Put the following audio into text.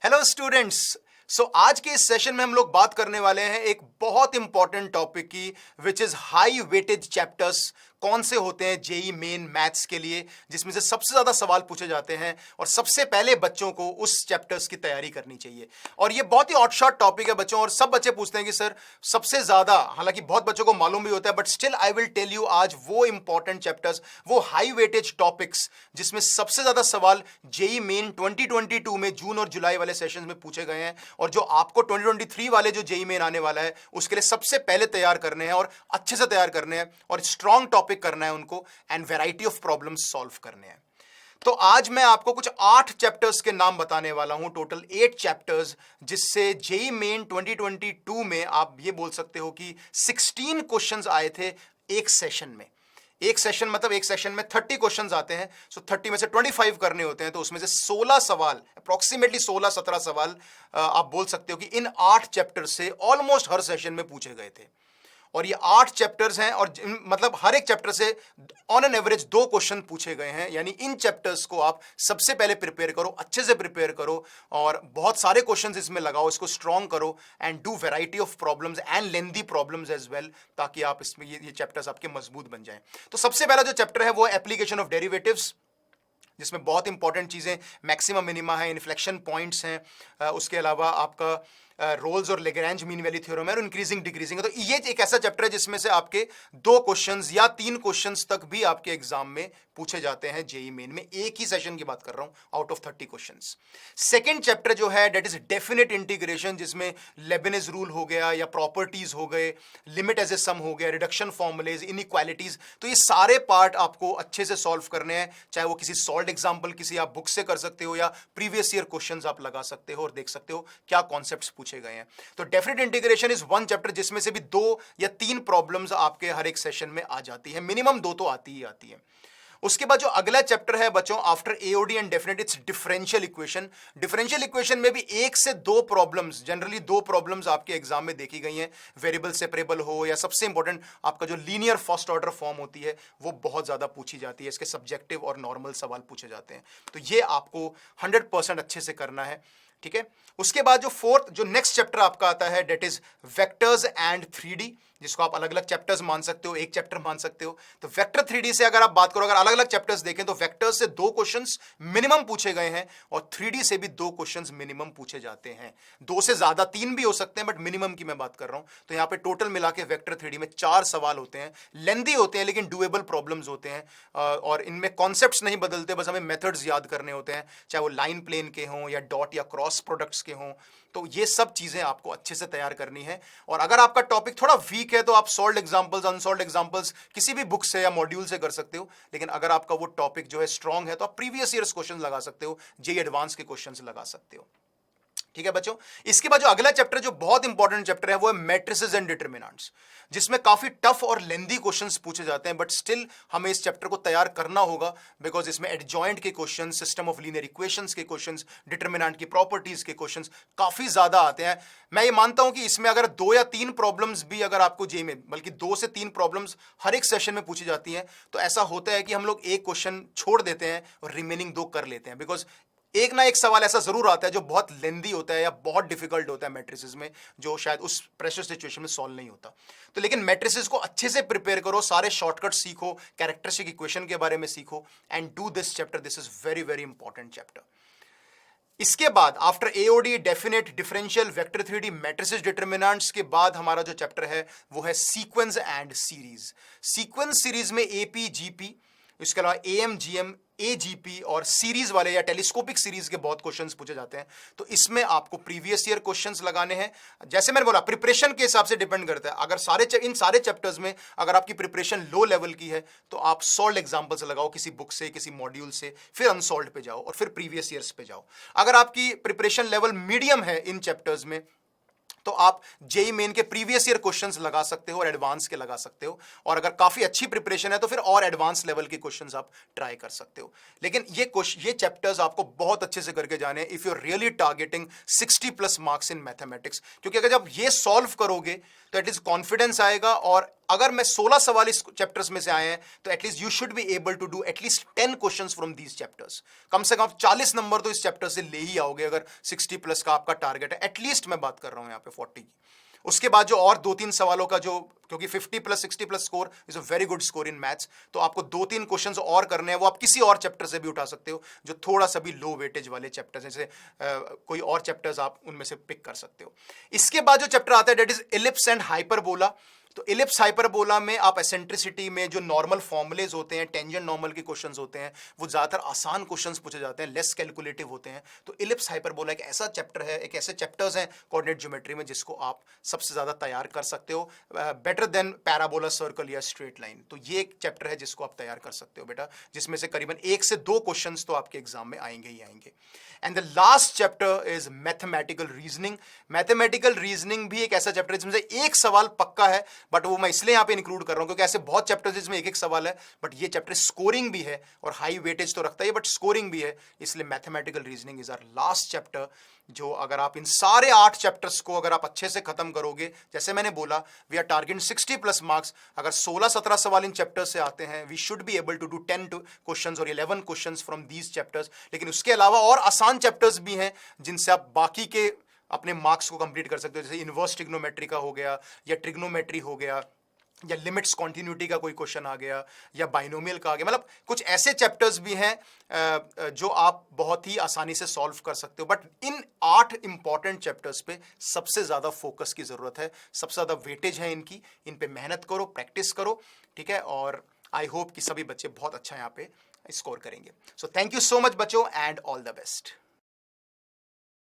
Hello students. आज के इस सेशन में हम लोग बात करने वाले हैं एक बहुत इंपॉर्टेंट टॉपिक की, which is high weightage chapters. कौन से होते हैं जेई मेन मैथ्स के लिए, जिसमें से सबसे ज्यादा सवाल पूछे जाते हैं और सबसे पहले बच्चों को उस चैप्टर्स की तैयारी करनी चाहिए। और ये बहुत ही ऑट शॉर्ट टॉपिक है बच्चों, और सब बच्चे पूछते हैं कि सर सबसे ज्यादा, हालांकि बहुत बच्चों को मालूम भी होता है, but still I will tell you आज वो इंपॉर्टेंट चैप्टर्स, वो हाई वेटेज टॉपिक्स जिसमें सबसे ज्यादा सवाल जेई मेन 2022 में जून और जुलाई वाले सेशंस में पूछे गए हैं, और जो आपको 2023 वाले जो जेई मेन आने वाला है उसके लिए सबसे पहले तैयार करने हैं और अच्छे से तैयार करने हैं और स्ट्रॉन्ग टॉपिक करना है उनको, and variety of problems solve करने हैं। तो आज मैं आपको कुछ 8 चैप्टर्स के नाम बताने वाला हूं, टोटल 8 चैप्टर्स, जिससे जेई मेन 2022 में आप ये बोल सकते हो कि 16 क्वेश्चंस आए थे एक सेशन में। एक सेशन मतलब एक सेशन में 30 क्वेश्चंस आते हैं, सो 30 में से 25 करने होते हैं, तो उसमें से 16 सवाल, अप्रोक्सीमेटली 16-17 सवाल आप बोल सकते हो कि इन 8 चैप्टर से ऑलमोस्ट हर सेशन में पूछे गए थे। और ये 8 चैप्टर्स हैं, और मतलब हर एक चैप्टर से ऑन एन एवरेज 2 क्वेश्चन पूछे गए हैं। यानी इन चैप्टर्स को आप सबसे पहले प्रिपेयर करो, अच्छे से प्रिपेयर करो, और बहुत सारे क्वेश्चंस इसमें लगाओ, इसको स्ट्रॉन्ग करो, and do variety of problems and lengthy problems as well, ताकि आप इसमें ये चैप्टर्स आपके मजबूत बन जाएं। तो सबसे पहला जो चैप्टर है वो एप्लीकेशन ऑफ डेरिवेटिव्स, जिसमें बहुत इंपॉर्टेंट चीज़ें मैक्सिमम मिनिमा है, इन्फ्लेक्शन पॉइंट्स हैं, उसके अलावा आपका रोल्स और लेग्रैंज मीन वैल्यू थ्योरम है, और इंक्रीजिंग डिक्रीजिंग है। तो ये एक ऐसा चैप्टर है जिसमें से आपके 2 क्वेश्चंस या 3 क्वेश्चंस तक भी आपके एग्जाम में पूछे जाते हैं जेई मेन में। एक ही सेशन की बात कर रहा हूं, out of 30 questions. Second chapter जो है दैट इज डेफिनेट इंटीग्रेशन, जिसमें लेबनिज रूल हो गया या प्रॉपर्टीज हो गए, लिमिट एज ए सम हो गया, रिडक्शन फॉर्मुलेज, इनइक्वालिटीज। तो ये सारे पार्ट आपको अच्छे से सॉल्व करने हैं, चाहे वो किसी सॉल्व एग्जाम्पल किसी आप बुक से कर सकते हो, या प्रीवियस ईयर क्वेश्चंस आप लगा सकते हो और देख सकते हो क्या कॉन्सेप्ट्स पूछे गए हैं। तो definite integration is one chapter जिसमें से भी 2 या 3 प्रॉब्लम्स आपके हर एक सेशन में आ जाती है, मिनिमम 2 तो आती ही आती है। उसके बाद जो अगला चैप्टर है बच्चों, after AOD and definite, it's differential equation. Differential equation में भी 1 से 2 प्रॉब्लम्स, जनरली 2 प्रॉब्लम्स आपके एग्जाम में देखी गई हैं, वेरिएबल सेपरेबल हो, या सबसे इंपॉर्टेंट आपका जो लीनियर फर्स्ट ऑर्डर फॉर्म होती है वो बहुत ज्यादा पूछी जाती है। इसके सब्जेक्टिव और नॉर्मल सवाल पूछे जाते हैं, तो ये आपको 100% अच्छे से करना है, ठीक है। उसके बाद जो फोर्थ, जो नेक्स्ट चैप्टर आपका आता है, that is vectors and 3D, जिसको आप अलग अलग चैप्टर्स मान सकते हो, एक चैप्टर मान सकते हो। तो वेक्टर 3D से अगर आप बात करो, अगर अलग अलग चैप्टर्स देखें, तो वेक्टर्स से 2 क्वेश्चंस मिनिमम पूछे गए हैं, और 3D से भी 2 क्वेश्चंस मिनिमम पूछे जाते हैं। 2 से ज्यादा 3 भी हो सकते हैं, बट मिनिमम की मैं बात कर रहा हूं। तो यहां पे टोटल मिला के वेक्टर 3D में 4 सवाल होते हैं, लेंथी होते हैं लेकिन डुएबल प्रॉब्लम्स होते हैं, और इनमें कॉन्सेप्ट्स नहीं बदलते, बस हमें मेथड्स याद करने होते हैं, चाहे वो लाइन प्लेन के हों या डॉट या क्रॉस प्रोडक्ट्स के हों। तो ये सब चीजें आपको अच्छे से तैयार करनी है। और अगर आपका टॉपिक थोड़ा वीक है तो आप सॉल्व्ड एग्जांपल्स, अनसॉल्व्ड एग्जांपल्स किसी भी बुक से या मॉड्यूल से कर सकते हो, लेकिन अगर आपका वो टॉपिक जो है स्ट्रांग है तो आप प्रीवियस ईयर्स क्वेश्चन लगा सकते हो, जेई एडवांस के क्वेश्चन लगा सकते हो, ठीक है बच्चों। इसके बाद जो अगला चैप्टर जो बहुत इंपॉर्टेंट चैप्टर है वो है मैट्रिसेस एंड डिटरमिनेंट्स, जिसमें काफी टफ और लेंदी क्वेश्चंस पूछे जाते हैं, बट स्टिल हमें इस चैप्टर को तैयार करना होगा, बिकॉज इसमें एडजॉइंट के questions, system of linear equations के क्वेश्चंस, डिटरमिनेंट की प्रॉपर्टीज के क्वेश्चंस काफी ज्यादा आते हैं। मैं ये मानता हूं कि इसमें अगर 2 या 3 प्रॉब्लम्स भी अगर आपको जेई में, बल्कि 2 से 3 प्रॉब्लम्स हर एक सेशन में पूछी जाती हैं, तो ऐसा होता है कि हम लोग एक क्वेश्चन छोड़ देते हैं और रिमेनिंग 2 कर लेते हैं, बिकॉज एक ना एक सवाल ऐसा जरूर आता है जो बहुत लेंदी होता है या बहुत डिफिकल्ट होता है मैट्रिसेस में, जो शायद उस प्रेशर सिचुएशन में सॉल्व नहीं होता। तो लेकिन मैट्रिसेस को अच्छे से प्रिपेयर करो, सारे शॉर्टकट सीखो, कैरेक्टरिस्टिक इक्वेशन के बारे में सीखो, and do this chapter. This is very very important chapter. इसके बाद after AOD, definite, differential, vector 3D, matrices, determinants के बाद हमारा जो चैप्टर है वो है sequence and series. Sequence series में एपी, जीपी, इसके अलावा एएम, जीएम, एजीपी और सीरीज वाले या टेलीस्कोपिक सीरीज के बहुत क्वेश्चंस पूछे जाते हैं। तो इसमें आपको प्रीवियस ईयर क्वेश्चंस लगाने हैं। जैसे मैंने बोला, प्रिपरेशन के हिसाब से डिपेंड करता है। अगर इन सारे चैप्टर्स में अगर आपकी प्रिपरेशन लो लेवल की है तो आप सॉल्व्ड एग्जांपल्स लगाओ, किसी बुक से, किसी मॉड्यूल से, फिर अनसॉल्व्ड पे जाओ और फिर प्रीवियस ईयर्स पे जाओ। अगर आपकी प्रिपरेशन लेवल मीडियम है इन चैप्टर्स में, तो आप जेई मेन के प्रीवियस ईयर क्वेश्चंस लगा सकते हो और एडवांस के लगा सकते हो, और अगर काफी अच्छी प्रिपरेशन है तो फिर और एडवांस लेवल के क्वेश्चंस आप ट्राई कर सकते हो। लेकिन ये चैप्टर्स आपको बहुत अच्छे से करके जाने, if you are really targeting 60+ marks in mathematics, क्योंकि अगर जब ये सॉल्व करोगे तो एटलीस्ट कॉन्फिडेंस आएगा, और अगर मैं 16 सवाल इस चैप्टर्स में से आए हैं तो at least you should be able to do at least 10 questions from these chapters. कम से कम 40 नंबर तो इस चैप्टर से ले ही आओगे अगर 60 प्लस का आपका टारगेट है। एटलीस्ट मैं बात कर रहा हूं यहां पे 40 की। उसके बाद जो और 2-3 सवालों का जो, क्योंकि 50 plus 60 plus score is a very good score in maths, तो आपको 2-3 क्वेश्चंस और करने हैं, वो आप किसी और चैप्टर से भी उठा सकते हो जो थोड़ा सा भी लो वेटेज वाले चैप्टर, जैसे कोई और चैप्टर्स आप उनमें से पिक कर सकते हो। इसके बाद जो चैप्टर आता है that is ellipse and hyperbola. तो इलिप्स हाइपरबोला में आप एसेंट्रिसिटी में जो नॉर्मल फॉर्मुलेज होते हैं, टेंजेंट नॉर्मल के क्वेश्चंस होते हैं, वो ज्यादातर आसान क्वेश्चंस पूछे जाते हैं, लेस कैलकुलेटिव होते हैं। तो इलिप्स हाइपरबोला एक ऐसा चैप्टर है, एक ऐसे चैप्टर्स हैं कोऑर्डिनेट ज्योमेट्री में जिसको आप सबसे ज्यादा तैयार कर सकते हो, बेटर देन पैराबोला, सर्कल या स्ट्रेट लाइन। तो ये एक चैप्टर है जिसको आप तैयार कर सकते हो बेटा, जिसमें से करीबन 1 से 2 क्वेश्चंस तो आपके एग्जाम में आएंगे ही आएंगे। And the last chapter is mathematical reasoning. Mathematical reasoning भी एक ऐसा चैप्टर है जिसमें से एक सवाल पक्का है, बट वो मैं इसलिए यहां पे इंक्लूड कर रहा हूं क्योंकि ऐसे बहुत चैप्टर्स जिसमें एक एक सवाल है, बट ये चैप्टर स्कोरिंग भी है और हाई वेटेज तो रखता है बट स्कोरिंग भी है, इसलिए mathematical reasoning is our last chapter. जो अगर आप इन सारे 8 चैप्टर्स को अगर आप अच्छे से खत्म करोगे, जैसे मैंने बोला we are target 60 plus marks, अगर 16-17 सवाल इन चैप्टर से आते हैं we should be able to do 10 questions और 11 क्वेश्चंस फ्रॉम दीज चैप्टर्स। लेकिन उसके अलावा और आसान चैप्टर्स भी हैं जिनसे आप बाकी के अपने मार्क्स को कंप्लीट कर सकते हो, जैसे इनवर्स ट्रिग्नोमेट्री का हो गया, या ट्रिग्नोमेट्री हो गया, या लिमिट्स कॉन्टिन्यूटी का कोई क्वेश्चन आ गया, या बाइनोमियल का आ गया। मतलब कुछ ऐसे चैप्टर्स भी हैं जो आप बहुत ही आसानी से सॉल्व कर सकते हो। बट इन 8 इंपॉर्टेंट चैप्टर्स पे सबसे ज़्यादा फोकस की ज़रूरत है, सबसे ज़्यादा वेटेज है इनकी। इन पे मेहनत करो, प्रैक्टिस करो, ठीक है। और आई होप कि सभी बच्चे बहुत अच्छा यहाँ पे स्कोर करेंगे। So thank you so much बच्चों, एंड ऑल द बेस्ट।